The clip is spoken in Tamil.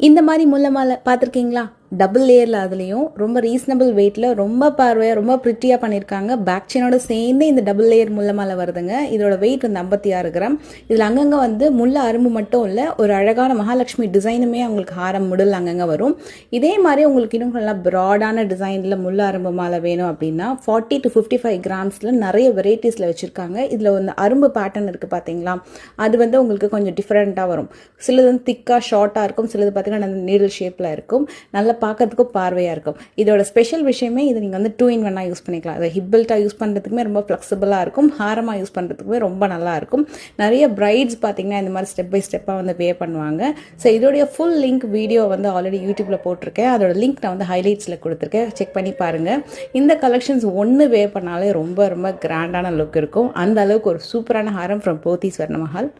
இந்த மாதிரி முல்லை மாலை பார்த்துருக்கீங்களா? டபுள் லேயரில், அதுலேயும் ரொம்ப ரீசனபிள் வெயிட்டில் ரொம்ப பார்வையாக ரொம்ப ப்ரிட்டியாக பண்ணியிருக்காங்க. பேக் செயினோட சேர்ந்து இந்த டபுள் லேயர் முல்லை மாலை வருதுங்க. இதோட வெயிட் வந்து 56 கிராம். இதில் அங்கங்கே வந்து முல்லை அரும்பு மட்டும் இல்லை, ஒரு அழகான மகாலட்சுமி டிசைனுமே அவங்களுக்கு ஹாரம் முடில் அங்கங்கே வரும். இதே மாதிரி உங்களுக்கு இன்னும் நல்லா ப்ராடான டிசைனில் முல்லை அரும்பு மாலை வேணும் அப்படின்னா 40 to 55 கிராம்ஸில் நிறைய வெரைட்டிஸில் வச்சுருக்காங்க. இதில் வந்து அரும்பு பேட்டர்ன் இருக்குது பார்த்தீங்களா, அது வந்து உங்களுக்கு கொஞ்சம் டிஃப்ரெண்ட்டாக வரும். சிலது வந்து திக்காக ஷார்ட்டாக இருக்கும், சிலது பார்த்தீங்கன்னா நீடில் ஷேப்பில் இருக்கும். நல்ல பார்க்கறதுக்கும் பார்வையாக இருக்கும். இதோட ஸ்பெஷல் விஷயமே இது நீங்கள் வந்து 2 in 1 யூஸ் பண்ணிக்கலாம். அதை ஹிப் பெல்ட்டாக யூஸ் பண்ணுறதுக்குமே ரொம்ப ஃப்ளெக்சிபிளாக இருக்கும், ஹாரமாக யூஸ் பண்ணுறதுக்குமே ரொம்ப நல்லா இருக்கும். நிறைய பிரைட்ஸ் பார்த்தீங்கன்னா இந்த மாதிரி ஸ்டெப் பை ஸ்டெப்பாக வந்து வே பண்ணுவாங்க. ஸோ இதோடைய ஃபுல் லிங்க் வீடியோ வந்து ஆல்ரெடி யூடியூப்பில் போட்டிருக்கேன். அதோட லிங்க் நான் வந்து ஹைலைட்ஸில் கொடுத்துருக்கேன், செக் பண்ணி பாருங்கள். இந்த கலெக்ஷன்ஸ் ஒன்று வே பண்ணாலே ரொம்ப ரொம்ப கிராண்டான லுக் இருக்கும். அந்த அளவுக்கு ஒரு சூப்பரான ஹாரம் ஃப்ரம் போத்தீஸ் ஸ்வர்ணமஹால்.